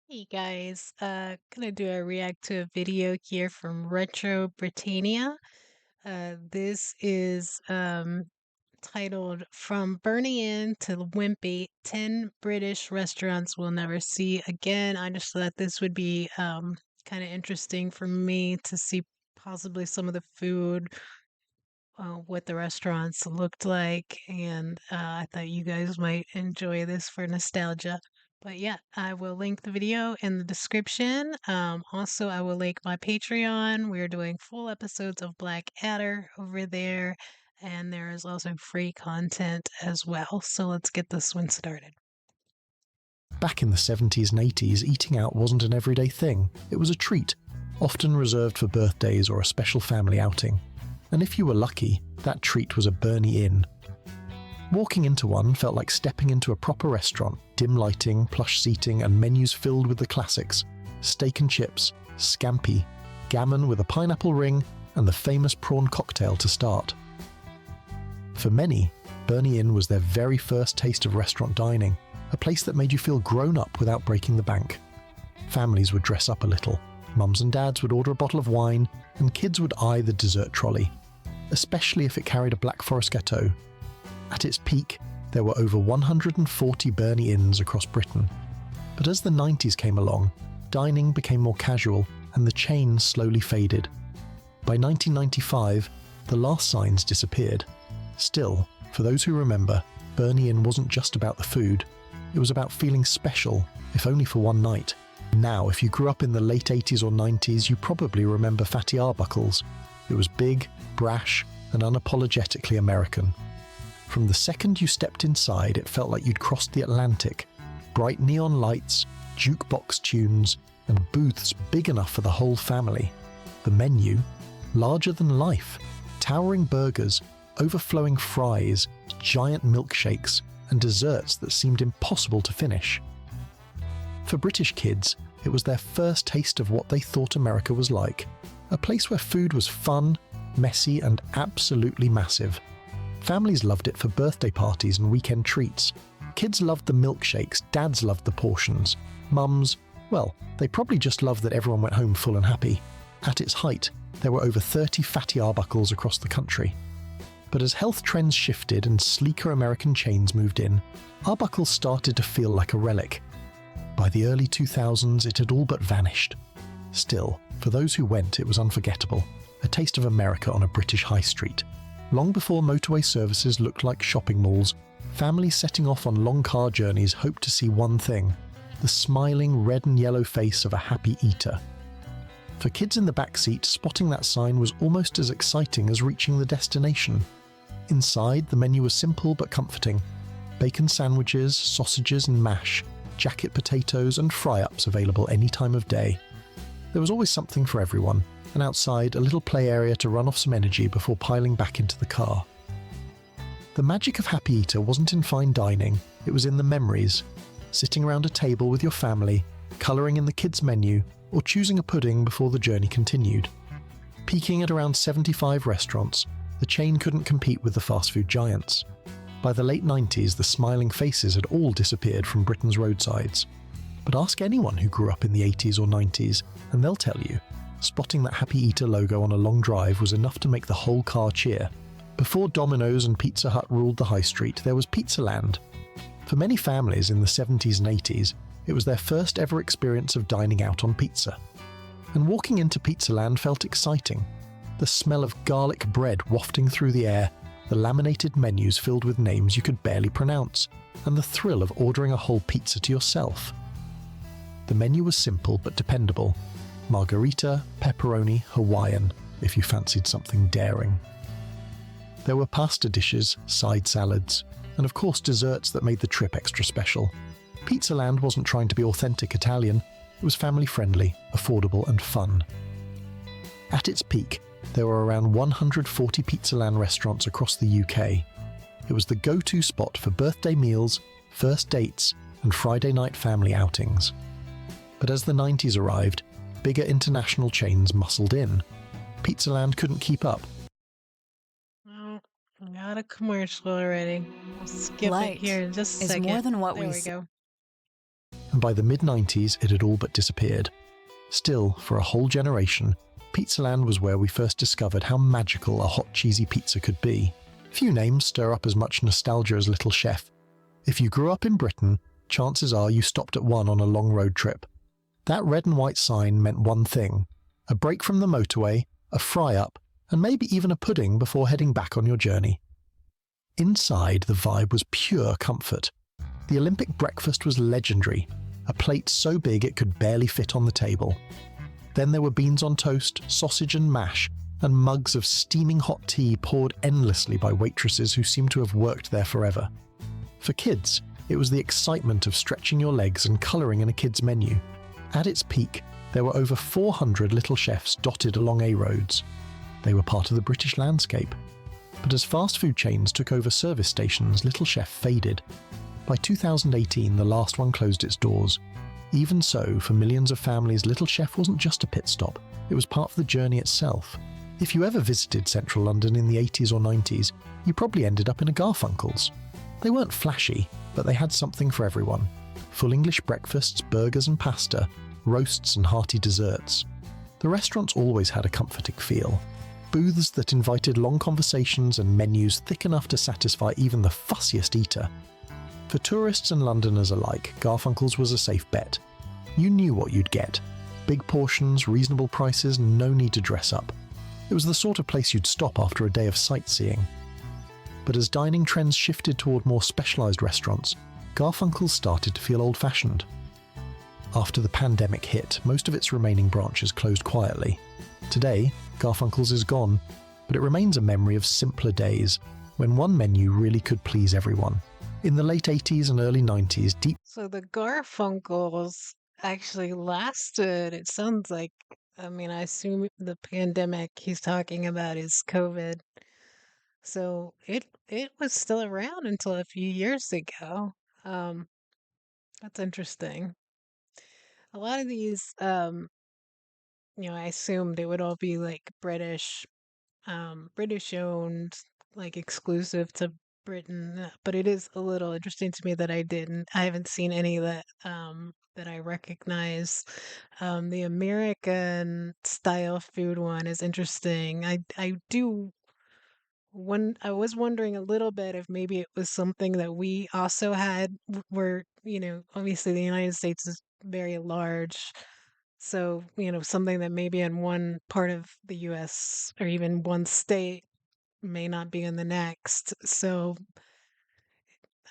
Hey guys, gonna do a react to a video here from Retro Britannia. This is titled From Burning In to Wimpy, 10 British Restaurants We'll Never See Again. I just thought this would be kind of interesting for me to see possibly some of the food, what the restaurants looked like, and I thought you guys might enjoy this for nostalgia. But yeah, I will link the video in the description. Also, I will link my Patreon. We're doing full episodes of Black Adder over there, and there is also free content as well. So let's get this one started. Back in the 70s and 80s, eating out wasn't an everyday thing. It was a treat, often reserved for birthdays or a special family outing. And if you were lucky, that treat was a Bernie Inn. Walking into one felt like stepping into a proper restaurant, dim lighting, plush seating, and menus filled with the classics: steak and chips, scampi, gammon with a pineapple ring, and the famous prawn cocktail to start. For many, Bernie Inn was their very first taste of restaurant dining, a place that made you feel grown up without breaking the bank. Families would dress up a little, mums and dads would order a bottle of wine, and kids would eye the dessert trolley, especially if it carried a Black Forest Gâteau. At its peak, there were over 140 Bernie Inns across Britain. But as the 90s came along, dining became more casual and the chain slowly faded. By 1995, the last signs disappeared. Still, for those who remember, Bernie Inn wasn't just about the food. It was about feeling special, if only for one night. Now, if you grew up in the late 80s or 90s, you probably remember Fatty Arbuckles. It was big, brash, and unapologetically American. From the second you stepped inside, it felt like you'd crossed the Atlantic. Bright neon lights, jukebox tunes, and booths big enough for the whole family. The menu, larger than life, towering burgers, overflowing fries, giant milkshakes, and desserts that seemed impossible to finish. For British kids, it was their first taste of what they thought America was like, a place where food was fun, messy, and absolutely massive. Families loved it for birthday parties and weekend treats. Kids loved the milkshakes, dads loved the portions. Mums, well, they probably just loved that everyone went home full and happy. At its height, there were over 30 Fatty Arbuckles across the country. But as health trends shifted and sleeker American chains moved in, Arbuckle started to feel like a relic. By the early 2000s, it had all but vanished. Still, for those who went, it was unforgettable, a taste of America on a British high street. Long before motorway services looked like shopping malls, families setting off on long car journeys hoped to see one thing: the smiling red and yellow face of a happy eater. For kids in the back seat, spotting that sign was almost as exciting as reaching the destination. Inside, the menu was simple but comforting: bacon sandwiches, sausages and mash, jacket potatoes and fry-ups available any time of day. There was always something for everyone, and outside, a little play area to run off some energy before piling back into the car. The magic of Happy Eater wasn't in fine dining, it was in the memories. Sitting around a table with your family, colouring in the kids' menu, or choosing a pudding before the journey continued. Peaking at around 75 restaurants, the chain couldn't compete with the fast food giants. By the late 90s, the smiling faces had all disappeared from Britain's roadsides. But ask anyone who grew up in the 80s or 90s, and they'll tell you, spotting that Happy Eater logo on a long drive was enough to make the whole car cheer. Before Domino's and Pizza Hut ruled the high street, there was Pizzaland. For many families in the 70s and 80s, it was their first ever experience of dining out on pizza. And walking into Pizzaland felt exciting. The smell of garlic bread wafting through the air, the laminated menus filled with names you could barely pronounce, and the thrill of ordering a whole pizza to yourself. The menu was simple but dependable: margherita, pepperoni, Hawaiian, if you fancied something daring. There were pasta dishes, side salads, and of course desserts that made the trip extra special. Pizzaland wasn't trying to be authentic Italian, it was family-friendly, affordable and fun. At its peak, there were around 140 Pizzaland restaurants across the UK. It was the go-to spot for birthday meals, first dates, and Friday night family outings. But as the 90s arrived, bigger international chains muscled in. Pizzaland couldn't keep up. Oh, got a commercial already. I'll skip it Light here in just a is more second. than what There we we see. go. and by the mid-90s it had all but disappeared. Still, for a whole generation, Pizzaland was where we first discovered how magical a hot cheesy pizza could be. Few names stir up as much nostalgia as Little Chef. If you grew up in Britain, chances are you stopped at one on a long road trip. That red and white sign meant one thing: a break from the motorway, a fry-up, and maybe even a pudding before heading back on your journey. Inside, the vibe was pure comfort. The Olympic breakfast was legendary, a plate so big it could barely fit on the table. Then there were beans on toast, sausage and mash, and mugs of steaming hot tea poured endlessly by waitresses who seemed to have worked there forever. For kids, it was the excitement of stretching your legs and colouring in a kid's menu. At its peak, there were over 400 Little Chefs dotted along A-roads. They were part of the British landscape. But as fast food chains took over service stations, Little Chef faded. By 2018, the last one closed its doors. Even so, for millions of families, Little Chef wasn't just a pit stop. It was part of the journey itself. If you ever visited central London in the 80s or 90s, you probably ended up in a Garfunkel's. They weren't flashy, but they had something for everyone. Full English breakfasts, burgers and pasta, roasts and hearty desserts. The restaurants always had a comforting feel. Booths that invited long conversations and menus thick enough to satisfy even the fussiest eater. For tourists and Londoners alike, Garfunkel's was a safe bet. You knew what you'd get. Big portions, reasonable prices, no need to dress up. It was the sort of place you'd stop after a day of sightseeing. But as dining trends shifted toward more specialised restaurants, Garfunkel's started to feel old-fashioned. After the pandemic hit, most of its remaining branches closed quietly. Today, Garfunkel's is gone, but it remains a memory of simpler days, when one menu really could please everyone. In the late 80s and early 90s, deep... So the Garfunkels actually lasted. It sounds like, I mean, I assume the pandemic he's talking about is COVID. So it was still around until a few years ago. Um, that's interesting. A lot of these, I assumed they would all be like British owned, like exclusive to Britain. But it is a little interesting to me that I haven't seen any that I recognize. The American style food one is interesting. I was wondering a little bit if maybe it was something that we also had, where, obviously the United States is very large. So, something that maybe in one part of the US or even one state may not be in the next. So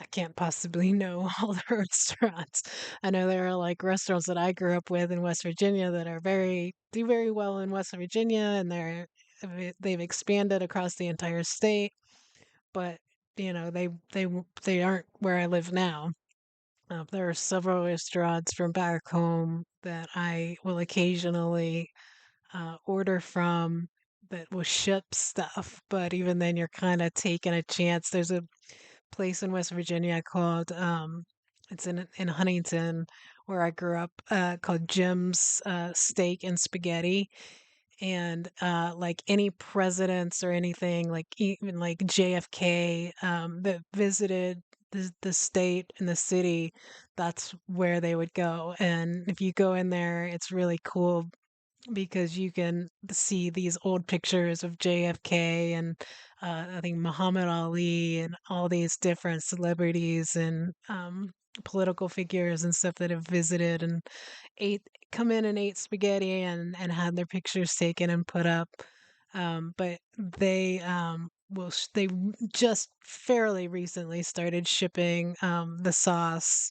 I can't possibly know all the restaurants. I know there are like restaurants that I grew up with in West Virginia that do very well in West Virginia, and they've expanded across the entire state, but they aren't where I live now. There are several restaurants from back home that I will occasionally order from that will ship stuff, but even then, you're kind of taking a chance. There's a place in West Virginia called it's in Huntington where I grew up, called Jim's Steak and Spaghetti, and like any presidents or anything, like even like JFK, that visited the state and the city, that's where they would go. And if you go in there, it's really cool because you can see these old pictures of JFK and I think Muhammad Ali and all these different celebrities and political figures and stuff that have visited and ate come in and ate spaghetti and had their pictures taken and put up. But they just fairly recently started shipping the sauce,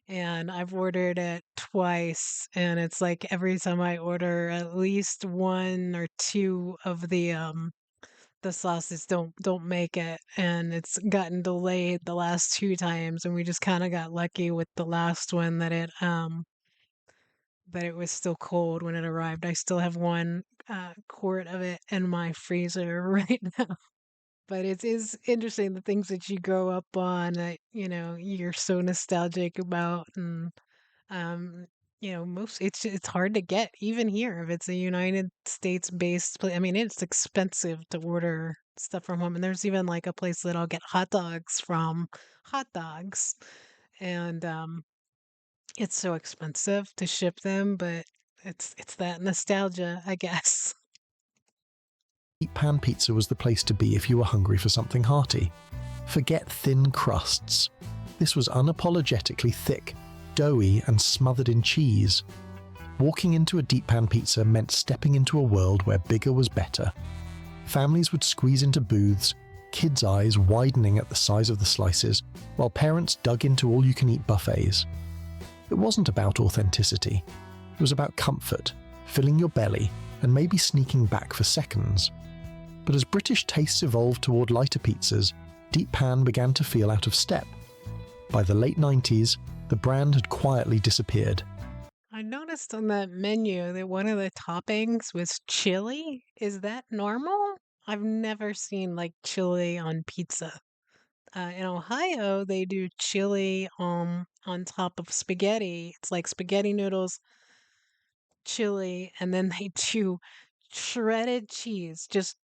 and I've ordered it twice, and it's like every time I order, at least one or two of the sauces don't make it, and it's gotten delayed the last two times, and we just kind of got lucky with the last one that it was still cold when it arrived. I still have one quart of it in my freezer right now. But it is interesting the things that you grow up on that you're so nostalgic about, and um, most it's hard to get even here if it's a United States based place. I mean, it's expensive to order stuff from home, and there's even like a place that I'll get hot dogs from, hot dogs, and It's so expensive to ship them, but it's that nostalgia, I guess. Deep pan pizza was the place to be if you were hungry for something hearty. Forget thin crusts. This was unapologetically thick, doughy, and smothered in cheese. Walking into a deep pan pizza meant stepping into a world where bigger was better. Families would squeeze into booths, kids' eyes widening at the size of the slices, while parents dug into all-you-can-eat buffets. It wasn't about authenticity. It was about comfort, filling your belly, and maybe sneaking back for seconds. But as British tastes evolved toward lighter pizzas, deep pan began to feel out of step. By the late 90s, the brand had quietly disappeared. I noticed on that menu that one of the toppings was chili. Is that normal? I've never seen like chili on pizza. In Ohio, they do chili on top of spaghetti. It's like spaghetti noodles, chili, and then they do shredded cheese, just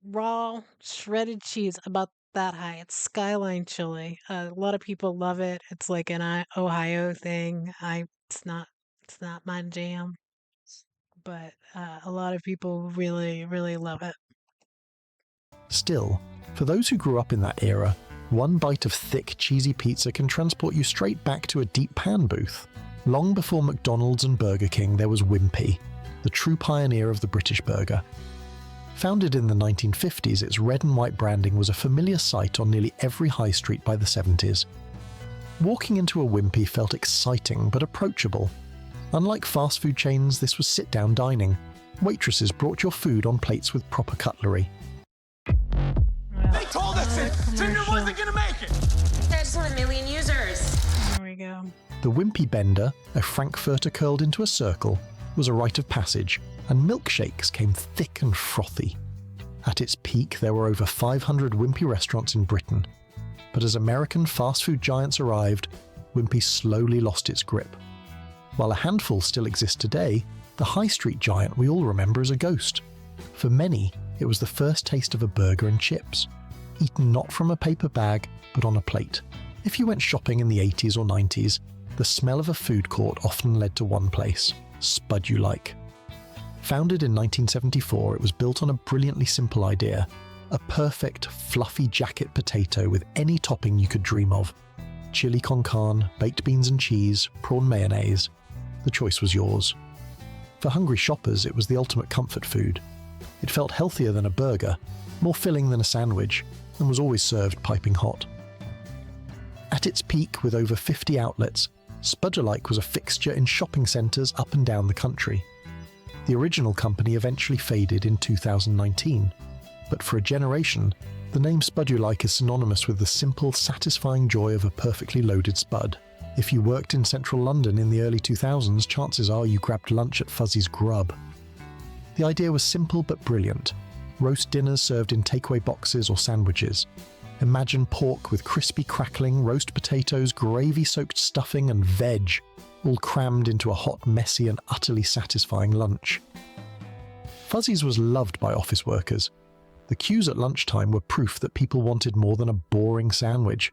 raw shredded cheese about that high. It's skyline chili. A lot of people love it. It's like an Ohio thing. It's not my jam, but a lot of people really, really love it. Still, for those who grew up in that era, one bite of thick, cheesy pizza can transport you straight back to a deep pan booth. Long before McDonald's and Burger King, there was Wimpy, the true pioneer of the British burger. Founded in the 1950s, its red and white branding was a familiar sight on nearly every high street by the 70s. Walking into a Wimpy felt exciting but approachable. Unlike fast food chains, this was sit-down dining. Waitresses brought your food on plates with proper cutlery. Well, They told us that Tinder commercial. wasn't gonna make it. There's 1 million users. There we go. The Wimpy Bender, a frankfurter curled into a circle, was a rite of passage, and milkshakes came thick and frothy. At its peak, there were over 500 Wimpy restaurants in Britain. But as American fast food giants arrived, Wimpy slowly lost its grip. While a handful still exist today, the high street giant we all remember is a ghost. For many, it was the first taste of a burger and chips, eaten not from a paper bag, but on a plate. If you went shopping in the 80s or 90s, the smell of a food court often led to one place, Spudulike. Founded in 1974, it was built on a brilliantly simple idea: a perfect, fluffy jacket potato with any topping you could dream of. Chili con carne, baked beans and cheese, prawn mayonnaise. The choice was yours. For hungry shoppers, it was the ultimate comfort food. It felt healthier than a burger, more filling than a sandwich, and was always served piping hot. At its peak, with over 50 outlets, Spudulike was a fixture in shopping centres up and down the country. The original company eventually faded in 2019, but for a generation, the name Spudulike is synonymous with the simple, satisfying joy of a perfectly loaded spud. If you worked in central London in the early 2000s, chances are you grabbed lunch at Fuzzy's Grub. The idea was simple but brilliant. Roast dinners served in takeaway boxes or sandwiches. Imagine pork with crispy crackling, roast potatoes, gravy-soaked stuffing and veg, all crammed into a hot, messy and utterly satisfying lunch. Fuzzy's was loved by office workers. The queues at lunchtime were proof that people wanted more than a boring sandwich.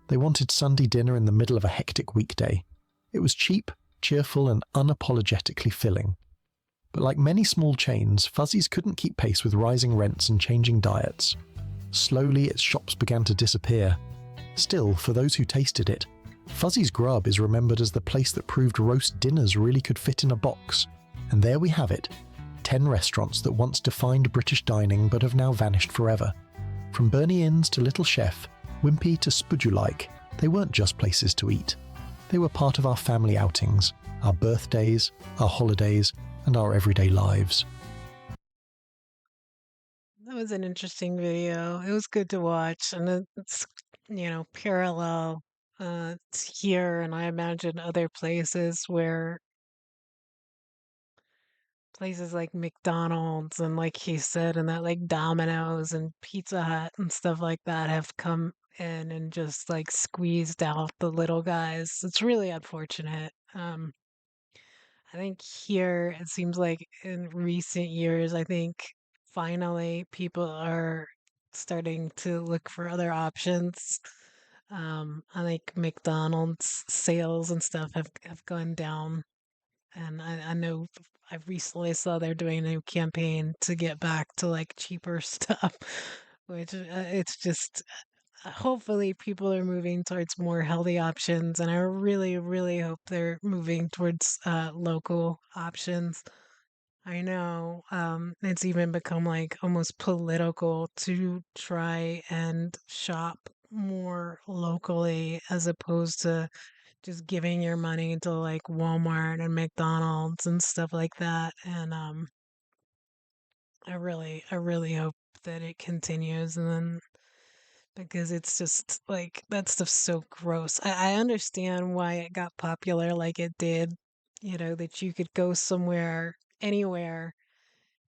They wanted Sunday dinner in the middle of a hectic weekday. It was cheap, cheerful and unapologetically filling. But like many small chains, Fuzzy's couldn't keep pace with rising rents and changing diets. Slowly, its shops began to disappear. Still, for those who tasted it, Fuzzy's Grub is remembered as the place that proved roast dinners really could fit in a box. And there we have it, 10 restaurants that once defined British dining but have now vanished forever. From Bernie Inn's to Little Chef, Wimpy to Spudulike, they weren't just places to eat. They were part of our family outings, our birthdays, our holidays, and our everyday lives. That was an interesting video. It was good to watch, and it's parallel here, and I imagine other places like McDonald's and like he said, and that like Domino's and Pizza Hut and stuff like that have come in and just like squeezed out the little guys. It's really unfortunate. I think here it seems like in recent years, I think finally people are starting to look for other options. I think McDonald's sales and stuff have gone down, and I know I recently saw they're doing a new campaign to get back to like cheaper stuff, which it's just hopefully people are moving towards more healthy options, and I really, really hope they're moving towards local options. I know it's even become like almost political to try and shop more locally as opposed to just giving your money to like Walmart and McDonald's and stuff like that. And I really hope that it continues. And then because it's just like that stuff's so gross. I understand why it got popular like it did, you know, that you could go somewhere, anywhere,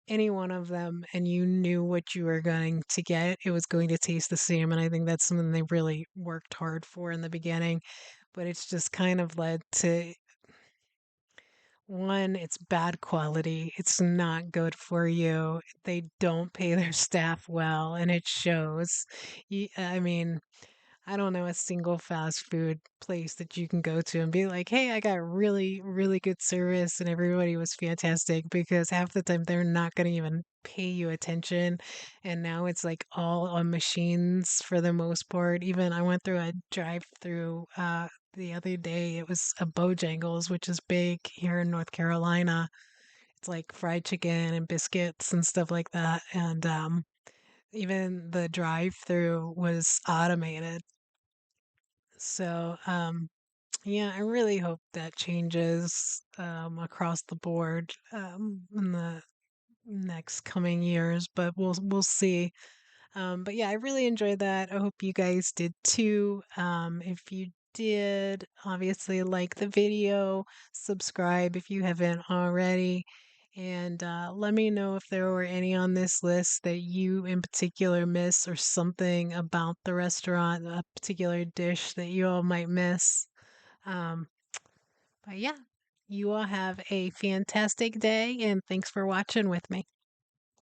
any one of them, and you knew what you were going to get. It was going to taste the same. And I think that's something they really worked hard for in the beginning. But it's just kind of led to one, it's bad quality. It's not good for you. They don't pay their staff well, and it shows. I mean, I don't know a single fast food place that you can go to and be like, hey, I got really, really good service and everybody was fantastic, because half the time they're not going to even pay you attention. And now it's like all on machines for the most part. Even I went through a drive through the other day. It was a Bojangles, which is big here in North Carolina. It's like fried chicken and biscuits and stuff like that. And even the drive through was automated. So, yeah, I really hope that changes across the board in the next coming years, but we'll see. But yeah, I really enjoyed that. I hope you guys did too. If you did, obviously like the video, subscribe if you haven't already, and let me know if there were any on this list that you in particular miss, or something about the restaurant, a particular dish that you all might miss. Um, but yeah, you all have a fantastic day, and thanks for watching with me.